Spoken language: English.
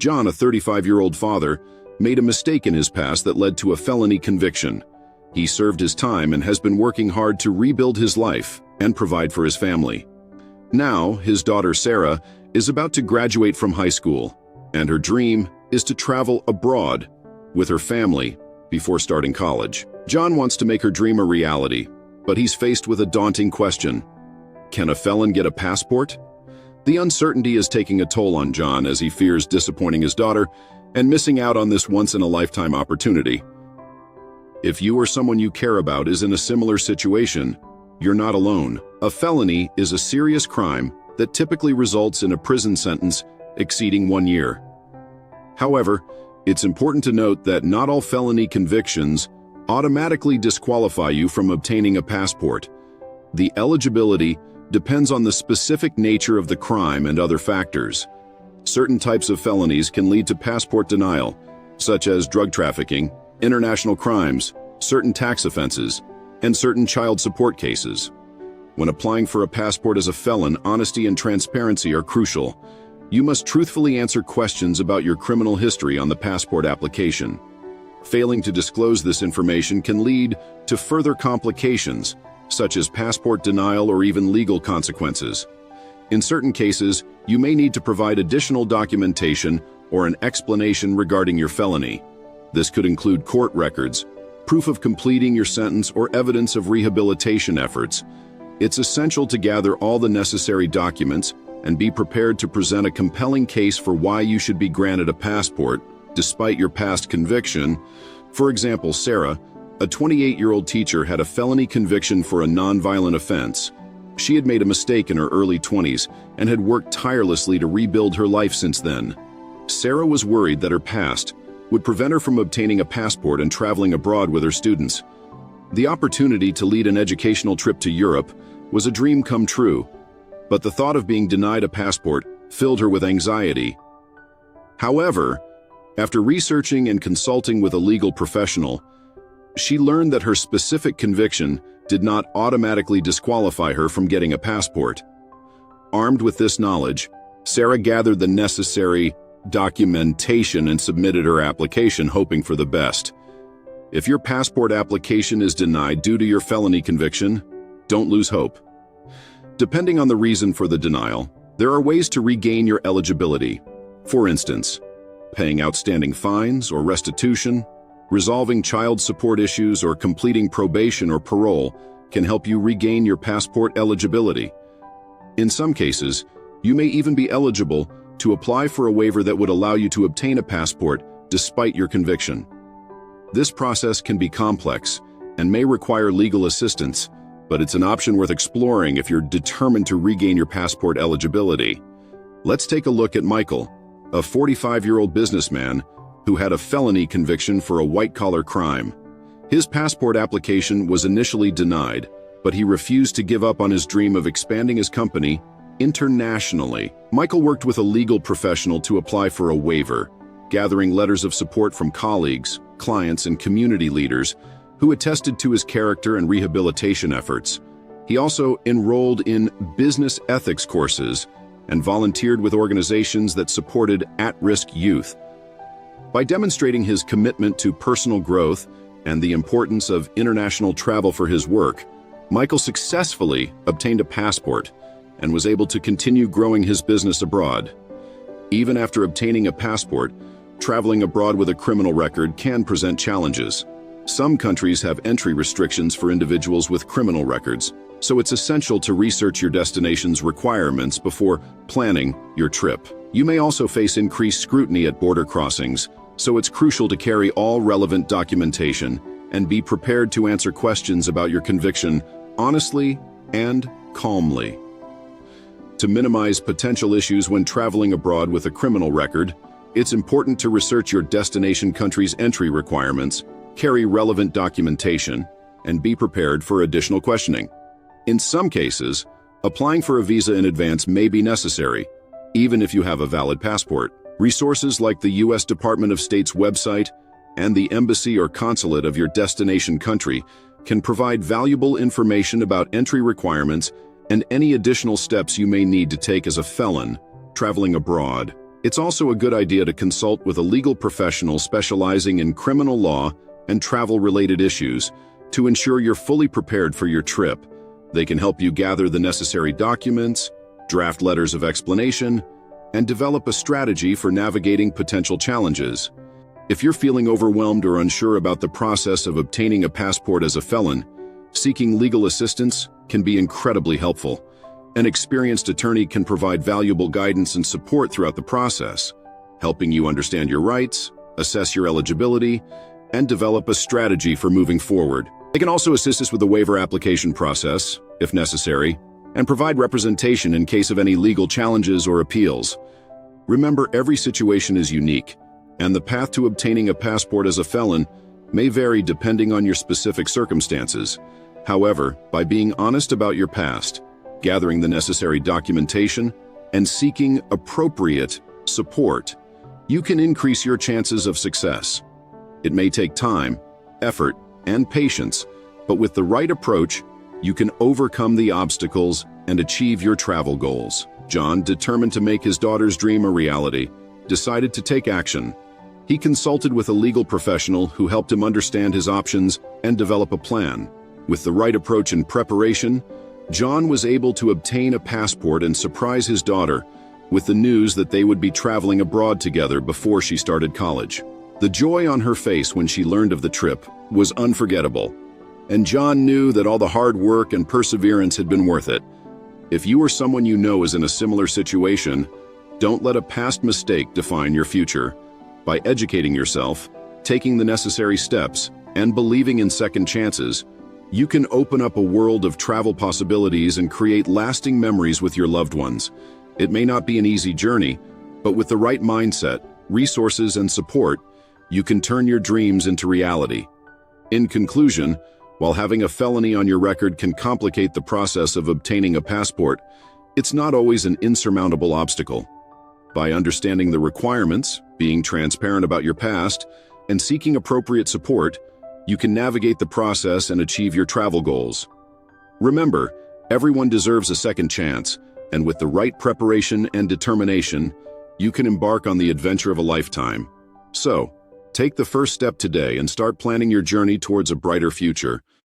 John, a 35-year-old father, made a mistake in his past that led to a felony conviction. He served his time and has been working hard to rebuild his life and provide for his family. Now, his daughter Sarah is about to graduate from high school, and her dream is to travel abroad with her family before starting college. John wants to make her dream a reality, but he's faced with a daunting question. Can a felon get a passport? The uncertainty is taking a toll on John as he fears disappointing his daughter and missing out on this once-in-a-lifetime opportunity. If you or someone you care about is in a similar situation, you're not alone. A felony is a serious crime that typically results in a prison sentence exceeding 1 year. However, it's important to note that not all felony convictions automatically disqualify you from obtaining a passport. The eligibility depends on the specific nature of the crime and other factors. Certain types of felonies can lead to passport denial, such as drug trafficking, international crimes, certain tax offenses, and certain child support cases. When applying for a passport as a felon, honesty and transparency are crucial. You must truthfully answer questions about your criminal history on the passport application. Failing to disclose this information can lead to further complications, such as passport denial or even legal consequences. In certain cases, you may need to provide additional documentation or an explanation regarding your felony. This could include court records, proof of completing your sentence, or evidence of rehabilitation efforts. It's essential to gather all the necessary documents and be prepared to present a compelling case for why you should be granted a passport, despite your past conviction. For example, Sarah, a 28-year-old teacher, had a felony conviction for a nonviolent offense. She had made a mistake in her early 20s and had worked tirelessly to rebuild her life since then. Sarah was worried that her past would prevent her from obtaining a passport and traveling abroad with her students. The opportunity to lead an educational trip to Europe was a dream come true, but the thought of being denied a passport filled her with anxiety. However, after researching and consulting with a legal professional, she learned that her specific conviction did not automatically disqualify her from getting a passport. Armed with this knowledge, Sarah gathered the necessary documentation and submitted her application, hoping for the best. If your passport application is denied due to your felony conviction, don't lose hope. Depending on the reason for the denial, there are ways to regain your eligibility. For instance, paying outstanding fines or restitution, resolving child support issues, or completing probation or parole can help you regain your passport eligibility. In some cases, you may even be eligible to apply for a waiver that would allow you to obtain a passport despite your conviction. This process can be complex and may require legal assistance, but it's an option worth exploring if you're determined to regain your passport eligibility. Let's take a look at Michael, a 45-year-old businessman who had a felony conviction for a white-collar crime. His passport application was initially denied, but he refused to give up on his dream of expanding his company internationally. Michael worked with a legal professional to apply for a waiver, gathering letters of support from colleagues, clients, and community leaders who attested to his character and rehabilitation efforts. He also enrolled in business ethics courses and volunteered with organizations that supported at-risk youth. By demonstrating his commitment to personal growth and the importance of international travel for his work, Michael successfully obtained a passport and was able to continue growing his business abroad. Even after obtaining a passport, traveling abroad with a criminal record can present challenges. Some countries have entry restrictions for individuals with criminal records, so it's essential to research your destination's requirements before planning your trip. You may also face increased scrutiny at border crossings, so it's crucial to carry all relevant documentation and be prepared to answer questions about your conviction honestly and calmly. To minimize potential issues when traveling abroad with a criminal record, it's important to research your destination country's entry requirements, carry relevant documentation, and be prepared for additional questioning. In some cases, applying for a visa in advance may be necessary, even if you have a valid passport. Resources like the U.S. Department of State's website and the embassy or consulate of your destination country can provide valuable information about entry requirements and any additional steps you may need to take as a felon traveling abroad. It's also a good idea to consult with a legal professional specializing in criminal law and travel-related issues to ensure you're fully prepared for your trip. They can help you gather the necessary documents, draft letters of explanation, and develop a strategy for navigating potential challenges. If you're feeling overwhelmed or unsure about the process of obtaining a passport as a felon, seeking legal assistance can be incredibly helpful. An experienced attorney can provide valuable guidance and support throughout the process, helping you understand your rights, assess your eligibility, and develop a strategy for moving forward. They can also assist us with the waiver application process, if necessary, and provide representation in case of any legal challenges or appeals. Remember, every situation is unique, and the path to obtaining a passport as a felon may vary depending on your specific circumstances. However, by being honest about your past, gathering the necessary documentation, and seeking appropriate support, you can increase your chances of success. It may take time, effort, and patience, but with the right approach, you can overcome the obstacles and achieve your travel goals. John, determined to make his daughter's dream a reality, decided to take action. He consulted with a legal professional who helped him understand his options and develop a plan. With the right approach and preparation, John was able to obtain a passport and surprise his daughter with the news that they would be traveling abroad together before she started college. The joy on her face when she learned of the trip was unforgettable, and John knew that all the hard work and perseverance had been worth it. If you or someone you know is in a similar situation, don't let a past mistake define your future. By educating yourself, taking the necessary steps, and believing in second chances, you can open up a world of travel possibilities and create lasting memories with your loved ones. It may not be an easy journey, but with the right mindset, resources, and support, you can turn your dreams into reality. In conclusion, while having a felony on your record can complicate the process of obtaining a passport, it's not always an insurmountable obstacle. By understanding the requirements, being transparent about your past, and seeking appropriate support, you can navigate the process and achieve your travel goals. Remember, everyone deserves a second chance, and with the right preparation and determination, you can embark on the adventure of a lifetime. So, take the first step today and start planning your journey towards a brighter future.